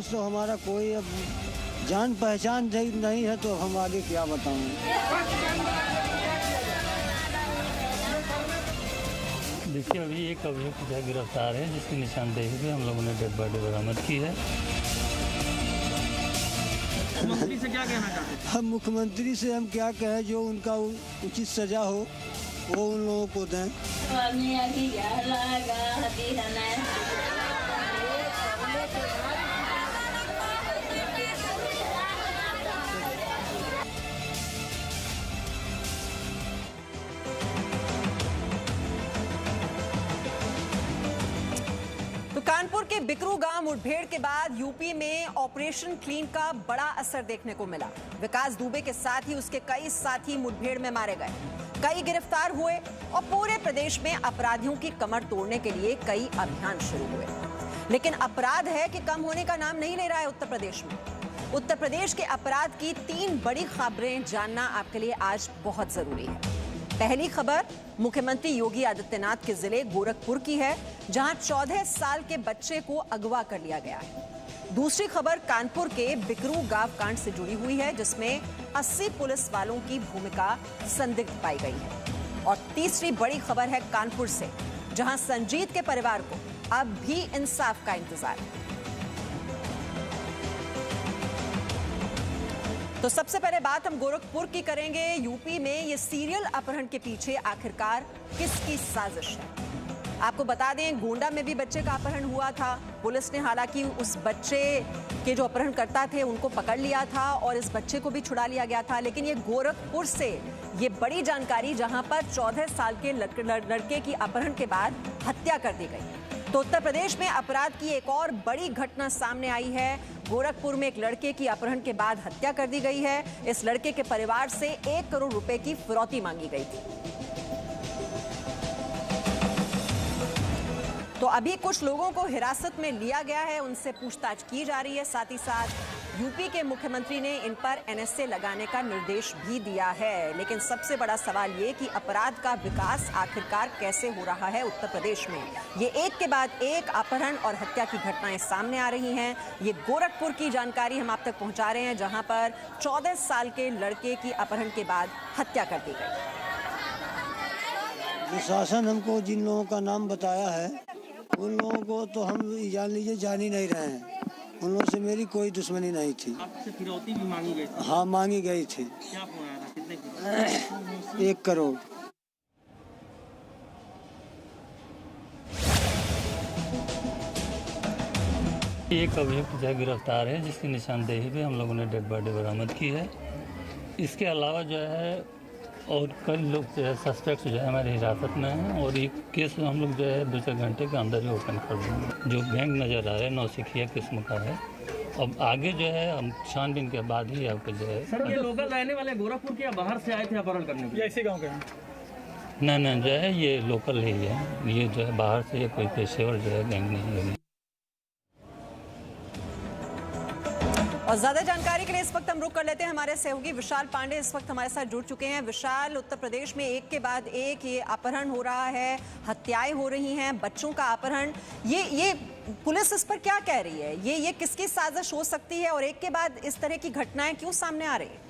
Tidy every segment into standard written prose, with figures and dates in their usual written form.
से तो हमारा कोई अब जान पहचान नहीं है, तो हम आगे क्या बताऊं। देखिए, अभी एक अभियुक्त जो गिरफ्तार है, जिसकी निशानदेही पे हम लोगों ने डेड बॉडी बरामद की है। मुख्यमंत्री से क्या कहना चाहते हैं? हम मुख्यमंत्री से हम क्या कहें, जो उनका उचित सजा हो वो उन लोगों को दें। कानपुर के बिकरू गांव मुठभेड़ के बाद यूपी में ऑपरेशन क्लीन का बड़ा असर देखने को मिला। विकास दुबे के साथ ही उसके कई साथी मुठभेड़ में मारे गए, कई गिरफ्तार हुए और पूरे प्रदेश में अपराधियों की कमर तोड़ने के लिए कई अभियान शुरू हुए। लेकिन अपराध है कि कम होने का नाम नहीं ले रहा है उत्तर प्रदेश में। उत्तर प्रदेश के अपराध की 3 बड़ी खबरें जानना आपके लिए आज बहुत जरूरी है। पहली खबर मुख्यमंत्री योगी आदित्यनाथ के जिले गोरखपुर की है, जहां 14 साल के बच्चे को अगवा कर लिया गया है। दूसरी खबर कानपुर के बिकरू गांव कांड से जुड़ी हुई है, जिसमें 80 पुलिस वालों की भूमिका संदिग्ध पाई गई है। और तीसरी बड़ी खबर है कानपुर से, जहां संजीत के परिवार को अब भी इंसाफ का इंतजार है। तो सबसे पहले बात हम गोरखपुर की करेंगे। यूपी में ये सीरियल अपहरण के पीछे आखिरकार किसकी साजिश है? आपको बता दें, गोंडा में भी बच्चे का अपहरण हुआ था। पुलिस ने हालांकि उस बच्चे के जो अपहरणकर्ता थे उनको पकड़ लिया था और इस बच्चे को भी छुड़ा लिया गया था। लेकिन ये गोरखपुर से ये बड़ी जानकारी, जहां पर 14 साल के लड़के की अपहरण के बाद हत्या कर दी गई। तो उत्तर प्रदेश में अपराध की एक और बड़ी घटना सामने आई है। गोरखपुर में एक लड़के की अपहरण के बाद हत्या कर दी गई है। इस लड़के के परिवार से 1 करोड़ रुपए की फिरौती मांगी गई थी। तो अभी कुछ लोगों को हिरासत में लिया गया है, उनसे पूछताछ की जा रही है। साथ ही साथ यूपी के मुख्यमंत्री ने इन पर एनएसए लगाने का निर्देश भी दिया है। लेकिन सबसे बड़ा सवाल ये कि अपराध का विकास आखिरकार कैसे हो रहा है उत्तर प्रदेश में। ये एक के बाद एक अपहरण और हत्या की घटनाएं सामने आ रही हैं। ये गोरखपुर की जानकारी हम आप तक पहुंचा रहे हैं, जहां पर 14 साल के लड़के की अपहरण के बाद हत्या कर दी गई। प्रशासन हमको जिन लोगों का नाम बताया है, उन लोगों को तो हम जान लीजिए जान ही नहीं रहे हैं। उन लोगों से मेरी कोई दुश्मनी नहीं थी। आपसे फिरौती भी मांगी गई थी? हाँ, मांगी गई थी। क्या बोला था? कितने की? 1 करोड़। एक अभियुक्त जो गिरफ्तार है, जिसकी निशानदेही पे हम लोगों ने डेड बॉडी बरामद की है। इसके अलावा जो है और कई लोग जो है सस्पेक्ट जो है हमारी हिरासत में हैं, और एक केस हम लोग जो है 2-4 घंटे के अंदर ही ओपन कर देंगे। जो गैंग नज़र आ रहा है नौसिखिया किस्म का है। अब आगे जो है हम छानबीन के बाद ही आपको जो है। सर, ये लोकल रहने वाले गोरखपुर के या बाहर से आए थे अपहरण करने के लिए? ऐसे गाँव के हैं? नहीं, जो है ये लोकल ही है। ये जो है बाहर से कोई पेशेवर जो है गैंग नहीं है। और ज्यादा जानकारी के लिए इस वक्त हम रुक कर लेते हैं। हमारे सहयोगी विशाल पांडे इस वक्त हमारे साथ जुड़ चुके हैं। विशाल, उत्तर प्रदेश में एक के बाद एक ये अपहरण हो रहा है, हत्याएं हो रही हैं, बच्चों का अपहरण। ये पुलिस इस पर क्या कह रही है? ये किसकी साजिश हो सकती है और एक के बाद इस तरह की घटनाएं क्यों सामने आ रही है?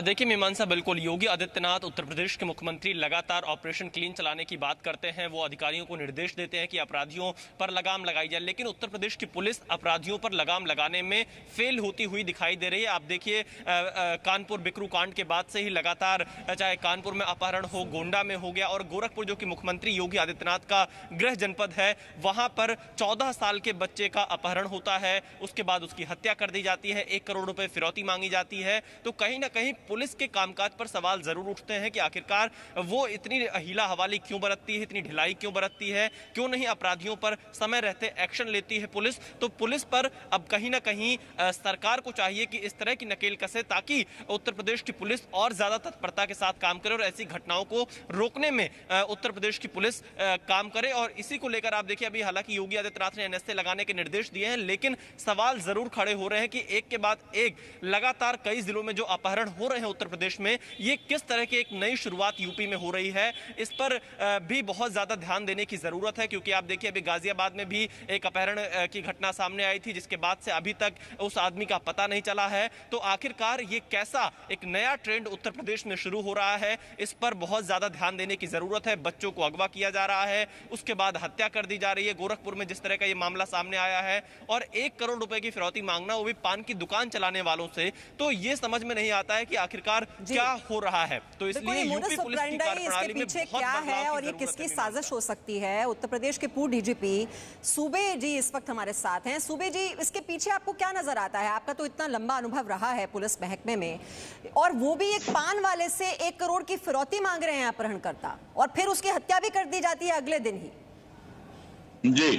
देखिए मीमांसा, बिल्कुल योगी आदित्यनाथ उत्तर प्रदेश के मुख्यमंत्री लगातार ऑपरेशन क्लीन चलाने की बात करते हैं। वो अधिकारियों को निर्देश देते हैं कि अपराधियों पर लगाम लगाई जाए, लेकिन उत्तर प्रदेश की पुलिस अपराधियों पर लगाम लगाने में फेल होती हुई दिखाई दे रही है। आप देखिए, कानपुर बिकरू कांड के बाद से ही लगातार, चाहे कानपुर में अपहरण हो, गोंडा में हो गया, और गोरखपुर जो कि मुख्यमंत्री योगी आदित्यनाथ का गृह जनपद है, वहां पर 14 साल के बच्चे का अपहरण होता है। उसके बाद उसकी हत्या कर दी जाती है, 1 करोड़ रुपए फिरौती मांगी जाती है। तो कहीं ना कहीं पुलिस के कामकाज पर सवाल जरूर उठते हैं कि आखिरकार वो इतनी हीला हवाली क्यों बरतती है, इतनी ढिलाई क्यों बरतती है, क्यों नहीं अपराधियों पर समय रहते एक्शन लेती है पुलिस। तो पुलिस पर अब कहीं ना कहीं सरकार को चाहिए कि इस तरह की नकेल कसे, ताकि उत्तर प्रदेश की पुलिस और ज्यादा तत्परता के साथ काम करे और ऐसी घटनाओं को रोकने में उत्तर प्रदेश की पुलिस काम करे। और इसी को लेकर आप देखिए, अभी हालांकि योगी आदित्यनाथ ने एनएसए लगाने के निर्देश दिए हैं, लेकिन सवाल जरूर खड़े हो रहे हैं कि एक के बाद एक लगातार कई जिलों में जो अपहरण हो रहे हैं उत्तर प्रदेश में, ये किस तरह की एक नई शुरुआत यूपी में हो रही है, इस पर भी बहुत ज्यादा ध्यान देने की जरूरत है। क्योंकि आप देखिए अभी गाजियाबाद में भी एक अपहरण की घटना सामने आई थी, जिसके बाद से अभी तक उस आदमी का पता नहीं चला है। तो आखिरकार ये कैसा एक नया ट्रेंड उत्तर प्रदेश में शुरू हो रहा है, इस पर बहुत ज्यादा ध्यान देने की जरूरत है। बच्चों को अगवा किया जा रहा है, उसके बाद हत्या कर दी जा रही है। गोरखपुर में जिस तरह का ये मामला सामने आया है और 1 करोड़ रुपए की फिरौती मांगना, वो भी पान की दुकान चलाने वालों से, तो ये समझ में नहीं आता है कि आखिरकार क्या हो रहा है। तो इसलिए यूपी पुलिस की कार्यप्रणाली में पीछे क्या है और ये किसकी साजिश हो सकती है। उत्तर प्रदेश के पूर्व डीजीपी सूबे जी इस वक्त हमारे साथ हैं। सूबे जी, इसके पीछे आपको क्या नजर आता है? आपका तो इतना लंबा अनुभव रहा है पुलिस महकमे में, और वो भी एक पान वाले से 1 करोड़ की फिरौती मांग रहे हैं अपहरणकर्ता, और फिर उसकी हत्या भी कर दी जाती है अगले दिन ही। जी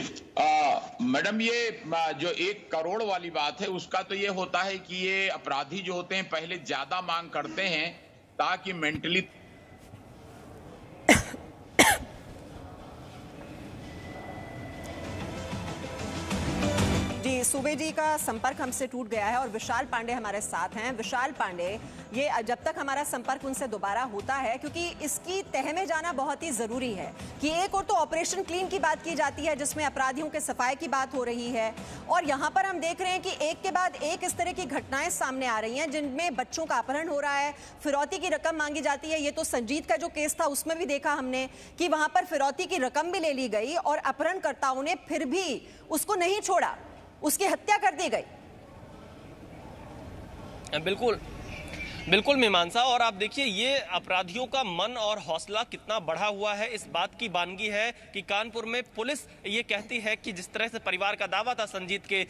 मैडम, ये जो 1 करोड़ वाली बात है उसका तो ये होता है कि ये अपराधी जो होते हैं पहले ज्यादा मांग करते हैं ताकि मेंटली जी, सूबे जी का संपर्क हमसे टूट गया है और विशाल पांडे हमारे साथ हैं। विशाल पांडे, ये जब तक हमारा संपर्क उनसे दोबारा होता है, क्योंकि इसकी तह में जाना बहुत ही जरूरी है कि एक और तो ऑपरेशन क्लीन की बात की जाती है जिसमें अपराधियों के सफाई की बात हो रही है, और यहाँ पर हम देख रहे हैं कि एक के बाद एक इस तरह की घटनाएं सामने आ रही हैं जिनमें बच्चों का अपहरण हो रहा है, फिरौती की रकम मांगी जाती है। ये तो संजीत का जो केस था उसमें भी देखा हमने कि वहां पर फिरौती की रकम भी ले ली गई और अपहरणकर्ताओं ने फिर भी उसको नहीं छोड़ा, उसकी हत्या कर दी गई। बिल्कुल बिल्कुल मीमांसा, और आप देखिए ये अपराधियों का मन और हौसला कितना बढ़ा हुआ है। इस बात की बानगी है कि कानपुर में पुलिस ये कहती है कि जिस तरह से परिवार का दावा था संजीत के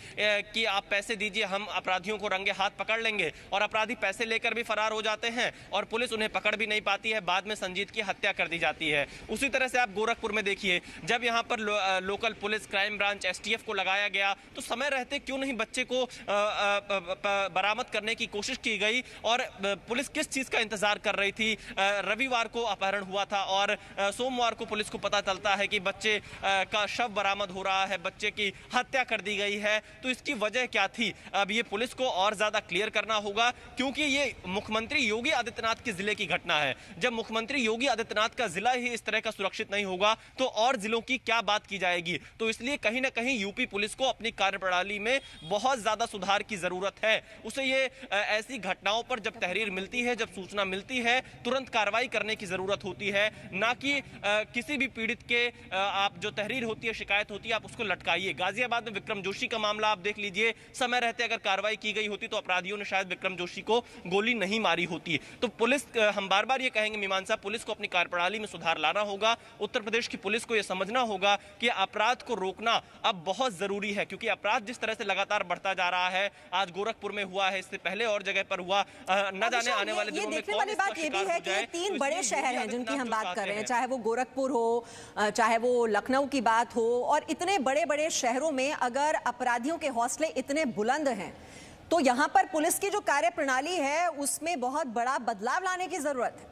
कि आप पैसे दीजिए, हम अपराधियों को रंगे हाथ पकड़ लेंगे, और अपराधी पैसे लेकर भी फरार हो जाते हैं और पुलिस उन्हें पकड़ भी नहीं पाती है। बाद में संजीत की हत्या कर दी जाती है। उसी तरह से आप गोरखपुर में देखिए, जब यहाँ पर local police, crime branch, STF को लगाया गया तो समय रहते क्यों नहीं बच्चे को बरामद करने की कोशिश की गई, और पुलिस किस चीज का इंतजार कर रही थी। रविवार को अपहरण हुआ था और सोमवार को पुलिस को पता चलता है कि बच्चे का शव बरामद हो रहा है, बच्चे की हत्या कर दी गई है। तो इसकी वजह क्या थी, अब ये पुलिस को और ज्यादा क्लियर करना होगा, क्योंकि ये मुख्यमंत्री योगी आदित्यनाथ के जिले की घटना है। जब मुख्यमंत्री योगी आदित्यनाथ का जिला ही इस तरह का सुरक्षित नहीं होगा तो और जिलों की क्या बात की जाएगी। तो इसलिए कहीं ना कहीं यूपी पुलिस को अपनी कार्यप्रणाली में बहुत ज्यादा सुधार की जरूरत है। उसे ये ऐसी घटनाओं पर जब तहरीर मिलती है, जब सूचना मिलती है, तुरंत कार्रवाई करने की जरूरत होती है, ना कि किसी भी पीड़ित के आप जो तहरीर होती है, शिकायत होती है, आप उसको लटकाइए। गाजियाबाद में विक्रम जोशी का मामला आप देख लीजिए, समय रहते अगर कार्रवाई की गई होती तो अपराधियों ने शायद विक्रम जोशी को गोली नहीं मारी होती। तो पुलिस, हम बार बार ये कहेंगे मीमांसा, पुलिस को अपनी कार्यप्रणाली में सुधार लाना होगा। उत्तर प्रदेश की पुलिस को यह समझना होगा कि अपराध को रोकना अब बहुत जरूरी है, क्योंकि अपराध जिस तरह से लगातार बढ़ता जा रहा है, आज गोरखपुर में हुआ है, इससे पहले और जगह पर हुआ, न जाने आने वाले दिनों में देखने वाली बात ये भी है कि ये 3 बड़े शहर हैं जिनकी हम बात कर रहे हैं, चाहे वो गोरखपुर हो, चाहे वो लखनऊ की बात हो, और इतने बड़े बड़े शहरों में अगर अपराधियों के हौसले इतने बुलंद हैं तो यहां पर पुलिस की जो कार्यप्रणाली है उसमें बहुत बड़ा बदलाव लाने की जरूरत है।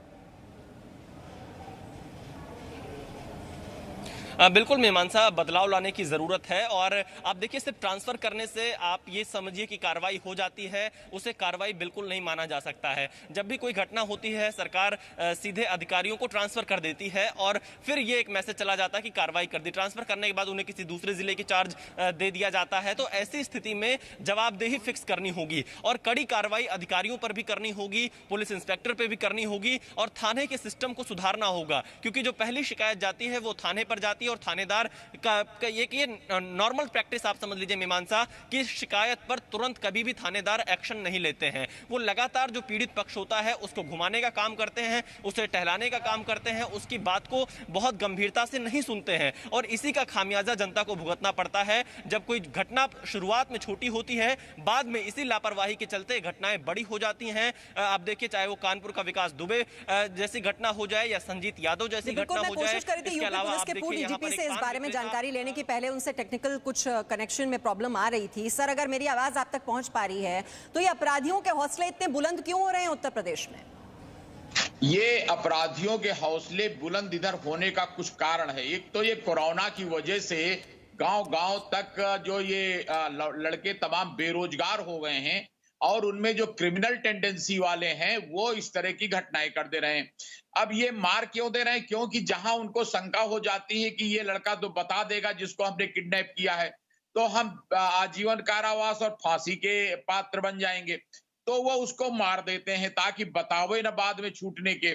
बिल्कुल मीमांसा, बदलाव लाने की जरूरत है। और आप देखिए, सिर्फ ट्रांसफर करने से आप ये समझिए कि कार्रवाई हो जाती है, उसे कार्रवाई बिल्कुल नहीं माना जा सकता है। जब भी कोई घटना होती है, सरकार सीधे अधिकारियों को ट्रांसफर कर देती है और फिर ये एक मैसेज चला जाता है कि कार्रवाई कर दी। ट्रांसफर करने के बाद उन्हें किसी दूसरे जिले की चार्ज दे दिया जाता है। तो ऐसी स्थिति में जवाबदेही फिक्स करनी होगी और कड़ी कार्रवाई अधिकारियों पर भी करनी होगी, पुलिस इंस्पेक्टर पर भी करनी होगी, और थाने के सिस्टम को सुधारना होगा। क्योंकि जो पहली शिकायत जाती है वो थाने पर जाती है, और थानेदार का ये नॉर्मल प्रैक्टिस आप समझ लीजिए मीमांसा, कि शिकायत पर तुरंत कभी भी थानेदार एक्शन नहीं लेते हैं। वो लगातार जो पीड़ित पक्ष होता है उसको घुमाने का काम करते हैं, उसे टहलाने का काम करते हैं, उसकी बात को बहुत गंभीरता से नहीं सुनते हैं, और इसी का खामियाजा जनता को भुगतना पड़ता है। जब कोई घटना शुरुआत में छोटी होती है, बाद में इसी लापरवाही के चलते घटनाएं बड़ी हो जाती हैं। आप देखिए, चाहे वो कानपुर का विकास दुबे जैसी घटना हो जाए या संजीत यादव जैसी घटना हो जाए, इसके अलावा आप देखिए यहाँ पर इस बारे में जानकारी लेने की पहले उनसे टेक्निकल कुछ कनेक्शन में प्रॉब्लम आ रही थी। सर, अगर मेरी आवाज आप तक पहुंच पा रही है तो ये अपराधियों के हौसले इतने बुलंद क्यों हो रहे हैं उत्तर प्रदेश में? ये अपराधियों के हौसले बुलंद इधर होने का कुछ कारण है। एक तो ये कोरोना की वजह से गांव-गांव तक जो ये लड़के तमाम बेरोजगार हो गए हैं, और उनमें जो क्रिमिनल टेंडेंसी वाले हैं वो इस तरह की घटनाएं कर दे रहे हैं। अब ये मार क्यों दे रहे हैं? क्योंकि जहां उनको शंका हो जाती है कि ये लड़का तो बता देगा जिसको हमने किडनैप किया है, तो हम आजीवन कारावास और फांसी के पात्र बन जाएंगे, तो वो उसको मार देते हैं ताकि बतावे ना बाद में छूटने के।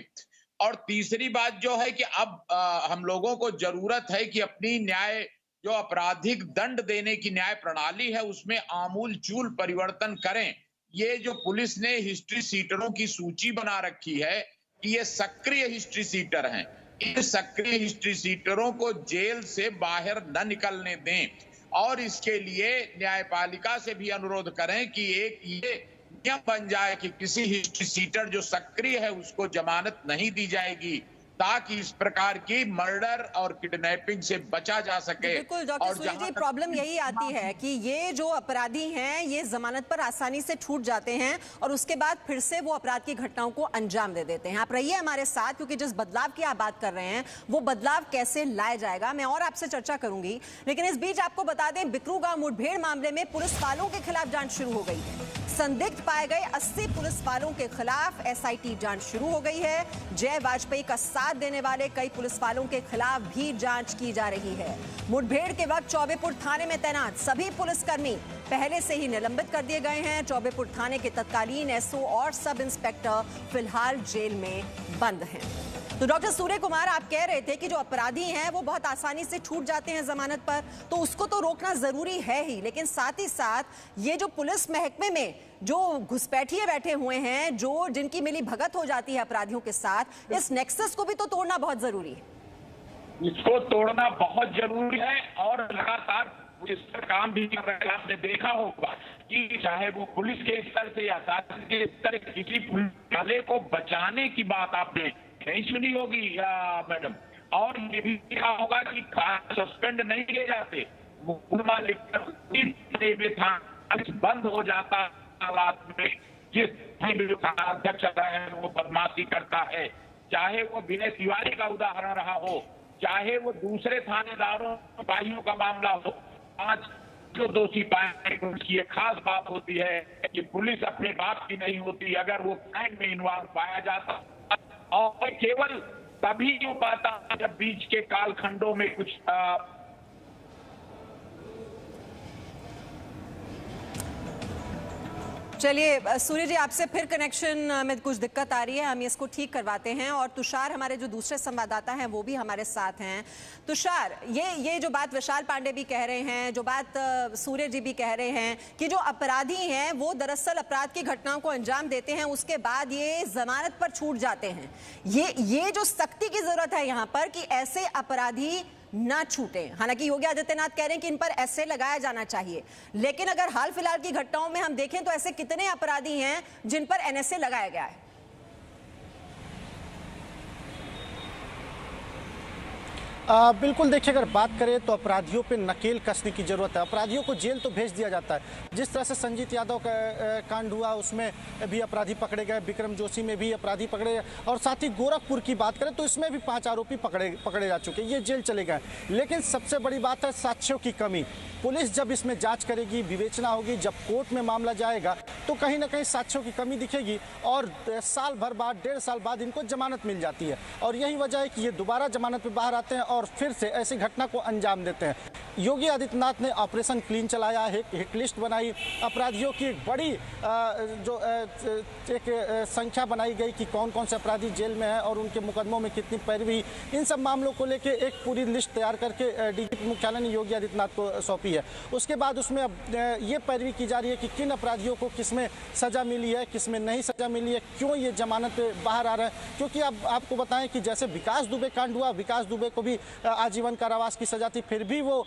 और तीसरी बात जो है कि अब हम लोगों को जरूरत है कि अपनी न्याय जो आपराधिक दंड देने की न्याय प्रणाली है उसमें आमूल चूल परिवर्तन करें। ये जो पुलिस ने हिस्ट्री सीटरों की सूची बना रखी है कि ये सक्रिय हिस्ट्री सीटर हैं, इन सक्रिय हिस्ट्री सीटरों को जेल से बाहर न निकलने दें और इसके लिए न्यायपालिका से भी अनुरोध करें कि एक ये नियम बन जाए कि किसी हिस्ट्री सीटर जो सक्रिय है उसको जमानत नहीं दी जाएगी, ताकि इस प्रकार की मर्डर और किडनैपिंग से बचा जा सके। बिल्कुल डॉक्टर सूर्य जी, प्रॉब्लम यही आती है कि ये जो अपराधी हैं ये जमानत पर आसानी से छूट जाते हैं और उसके बाद फिर से वो अपराध की घटनाओं को अंजाम दे देते हैं। आप रहिए हमारे साथ, क्योंकि जिस बदलाव की आप बात कर रहे हैं वो बदलाव कैसे लाया जाएगा मैं और आपसे चर्चा करूंगी। लेकिन इस बीच आपको बता दें, बिकरू गांव मुठभेड़ मामले में पुलिस वालों के खिलाफ जांच शुरू हो गई है। संदिग्ध पाए गए 80 पुलिस वालों के खिलाफ एसआईटी जांच शुरू हो गई है। जय वाजपेयी का साथ देने वाले कई पुलिस वालों के खिलाफ भी जांच की जा रही है। मुठभेड़ के वक्त चौबेपुर थाने में तैनात सभी पुलिसकर्मी पहले से ही निलंबित कर दिए गए हैं। चौबेपुर थाने के तत्कालीन एसओ और सब इंस्पेक्टर फिलहाल जेल में बंद हैं। तो डॉक्टर सूर्य कुमार, आप कह रहे थे कि जो अपराधी हैं वो बहुत आसानी से छूट जाते हैं जमानत पर, तो उसको तो रोकना जरूरी है ही, लेकिन साथ ही साथ ये जो पुलिस महकमे में जो घुसपैठिए बैठे हुए हैं, जो जिनकी मिली भगत हो जाती है अपराधियों के साथ, इस नेक्सस को भी तो तोड़ना बहुत जरूरी है। इसको तोड़ना बहुत जरूरी है और लगातार इस पर काम भी कर रहे हैं। आपने देखा होगा कि चाहे वो पुलिस के स्तर से या शासन के स्तर से किसी पुलिस वाले को बचाने की बात आपने नहीं सुनी होगी मैडम, और ये भी देखा होगा कि सस्पेंड नहीं किए जाते, मुकदमा लिखकर बंद हो जाता हालात में। जिस अध्यक्ष है वो बदमाशी करता है, चाहे वो विनय तिवारी का उदाहरण रहा हो, चाहे वो दूसरे थानेदारों भाइयों का मामला हो। आज जो दोषी पाए उनकी एक खास बात होती है कि पुलिस अपने बाप की नहीं होती। अगर वो क्राइम में इन्वॉल्व पाया जाता और केवल तभी हो पाता जब बीच के कालखंडों में कुछ चलिए सूर्य जी, आपसे फिर कनेक्शन में कुछ दिक्कत आ रही है, हम इसको ठीक करवाते हैं। और तुषार हमारे जो दूसरे संवाददाता हैं वो भी हमारे साथ हैं। तुषार, ये जो बात विशाल पांडे भी कह रहे हैं, जो बात सूर्य जी भी कह रहे हैं कि जो अपराधी हैं वो दरअसल अपराध की घटनाओं को अंजाम देते हैं, उसके बाद ये जमानत पर छूट जाते हैं। ये जो सख्ती की जरूरत है यहाँ पर कि ऐसे अपराधी ना छूटे। हालांकि योगी आदित्यनाथ कह रहे हैं कि इन पर एसए लगाया जाना चाहिए, लेकिन अगर हाल फिलहाल की घटनाओं में हम देखें तो ऐसे कितने अपराधी हैं जिन पर एनएसए लगाया गया है? बिल्कुल, देखिए अगर बात करें तो अपराधियों पे नकेल कसने की जरूरत है। अपराधियों को जेल तो भेज दिया जाता है, जिस तरह से संजीत यादव का कांड हुआ उसमें भी अपराधी पकड़े गए, विक्रम जोशी में भी अपराधी पकड़े गए, और साथ ही गोरखपुर की बात करें तो इसमें भी 5 आरोपी पकड़े जा चुके, ये जेल चले गए। लेकिन सबसे बड़ी बात है साक्ष्यों की कमी। पुलिस जब इसमें जांच करेगी, विवेचना होगी, जब कोर्ट में मामला जाएगा तो कहीं ना कहीं साक्ष्यों की कमी दिखेगी और साल भर बाद, 1.5 साल बाद इनको जमानत मिल जाती है। और यही वजह है कि ये दोबारा जमानत पे बाहर आते हैं और फिर से ऐसी घटना को अंजाम देते हैं। योगी आदित्यनाथ ने ऑपरेशन क्लीन चलाया है, हिट लिस्ट बनाई, अपराधियों की एक बड़ी एक संख्या बनाई गई कि कौन कौन से अपराधी जेल में हैं और उनके मुकदमों में कितनी पैरवी, इन सब मामलों को लेकर एक पूरी लिस्ट तैयार करके डीजीपी मुख्यालय ने योगी आदित्यनाथ को सौंपी है। उसके बाद उसमें अब ये पैरवी की जा रही है कि किन अपराधियों को किसमें सजा मिली है, किसमें नहीं सजा मिली है, क्यों ये जमानत पे बाहर आ रहा है। क्योंकि अब आपको बताएं कि जैसे विकास दुबे कांड हुआ, विकास दुबे को भी आजीवन कारावास की सजा थी, फिर भी वो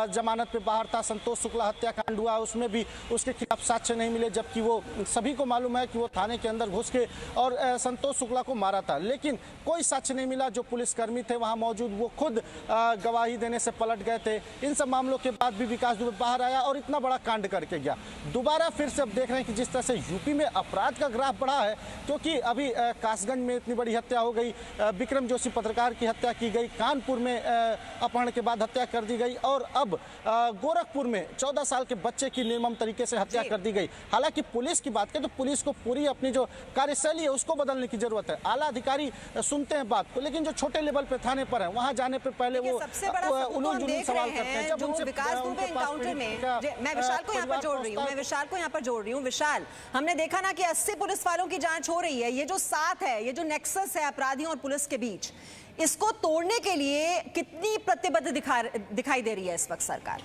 जमानत पे बाहर था। संतोष शुक्ला हत्याकांड हुआ, उसमें भी उसके खिलाफ साक्ष्य नहीं मिले, जबकि वो सभी को मालूम है कि वो थाने के अंदर घुस के और संतोष शुक्ला को मारा था, लेकिन कोई साक्ष्य नहीं मिला। जो पुलिसकर्मी थे वहां मौजूद वो खुद गवाही देने से पलट गए थे। इन सब मामलों के बाद भी विकास दुबे बाहर आया और इतना बड़ा कांड करके गया। दोबारा फिर से अब देख रहे हैं कि जिस तरह से यूपी में अपराध का ग्राफ बढ़ा है, क्योंकि अभी कासगंज में इतनी बड़ी हत्या हो गई, विक्रम जोशी पत्रकार की हत्या की गई, कानपुर में अपहरण के बाद हत्या कर दी गई, और अब गोरखपुर में 14 साल के बच्चे की निर्मम तरीके से हत्या कर दी गई। हालांकि पुलिस की बात करें तो पुलिस को पूरी अपनी जो कार्यशैली है उसको बदलने की जरूरत है। आला अधिकारी सुनते हैं बात को, लेकिन जो छोटे लेवल पे थाने पर है वहां जाने पे पहले वो सबसे बड़ा उलूल जुलूल सवाल करते हैं। जब जो उनसे विकास दुबे एनकाउंटर में, मैं विशाल को यहाँ पर जोड़ रही हूँ, विशाल, हमने देखा ना कि 80 पुलिस वालों की जांच हो रही है। ये जो साथ है, ये जो नेक्सस है अपराधियों और पुलिस के बीच, इसको तोड़ने के लिए कितनी प्रतिबद्ध दिखाई दे रही है इस वक्त सरकार?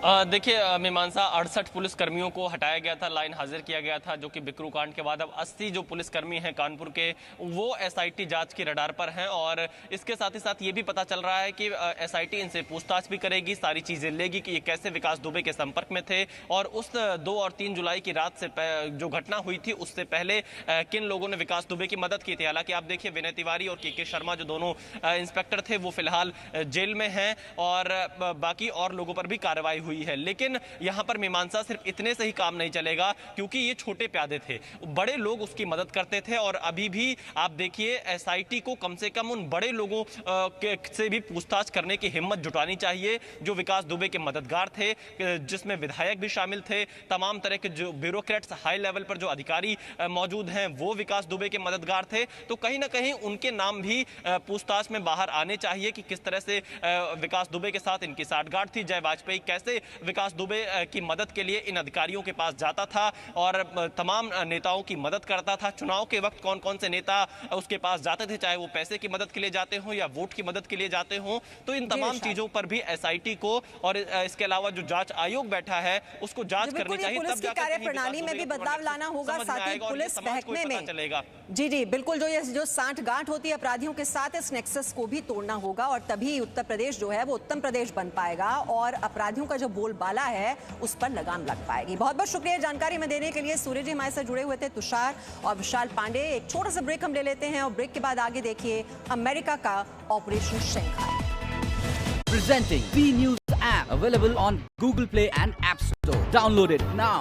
देखिए मीमांसा, 68 पुलिस कर्मियों को हटाया गया था, लाइन हाजिर किया गया था, जो कि बिकरू कांड के बाद अब 80 जो पुलिसकर्मी हैं कानपुर के, वो एसआईटी जांच की रडार पर हैं। और इसके साथ ही साथ ये भी पता चल रहा है कि एसआईटी इनसे पूछताछ भी करेगी, सारी चीजें लेगी कि ये कैसे विकास दुबे के संपर्क में थे, और उस 2 और 3 जुलाई की रात से जो घटना हुई थी उससे पहले किन लोगों ने विकास दुबे की मदद की थी। हालांकि आप देखिए विनय तिवारी और के शर्मा जो दोनों इंस्पेक्टर थे वो फिलहाल जेल में हैं, और बाकी और लोगों पर भी कार्रवाई हुई है। लेकिन यहां पर मीमांसा सिर्फ इतने से ही काम नहीं चलेगा, क्योंकि ये छोटे प्यादे थे, बड़े लोग उसकी मदद करते थे। और अभी भी आप देखिए एसआईटी को कम से कम उन बड़े लोगों से भी पूछताछ करने की हिम्मत जुटानी चाहिए जो विकास दुबे के मददगार थे, जिसमें विधायक भी शामिल थे, तमाम तरह के जो ब्यूरोक्रेट्स हाई लेवल पर जो अधिकारी मौजूद हैं वो विकास दुबे के मददगार थे। तो कहीं ना कहीं उनके नाम भी पूछताछ में बाहर आने चाहिए कि किस तरह से विकास दुबे के साथ इनकी साठगांठ थी। जय वाजपेयी कैसे विकास दुबे की मदद के लिए इन अधिकारियों के पास जाता था और तमाम नेताओं की मदद करता था। चुनाव के वक्त कौन कौन से नेता उसके पास जाते थे, चाहे वो पैसे की मदद के लिए जाते हों या वोट की मदद के लिए जाते हों। तो इन तमाम चीजों पर भी एसआईटी को और इसके अलावा जो जांच आयोग बैठा है उसको जांच करनी चाहिए। पुलिस की कार्यप्रणाली में भी बदलाव लाना होगा, साथ ही पुलिस बहकने में चलेगा। जी बिल्कुल, जो साठगांठ होती है अपराधियों के साथ, इस नेक्सस को भी तोड़ना होगा, और तभी उत्तर प्रदेश जो है वो उत्तम प्रदेश बन पाएगा और अपराधियों का जो बोलबाला है उस पर लगाम लग पाएगी। बहुत बहुत शुक्रिया जानकारी में देने के लिए। सूर्य जी हमारे साथ जुड़े हुए थे, तुषार और विशाल पांडे। एक छोटा सा ब्रेक हम ले लेते हैं और ब्रेक के बाद आगे देखिए अमेरिका का operation Shanghai. Presenting B News app available on Google Play and App Store. Download it now.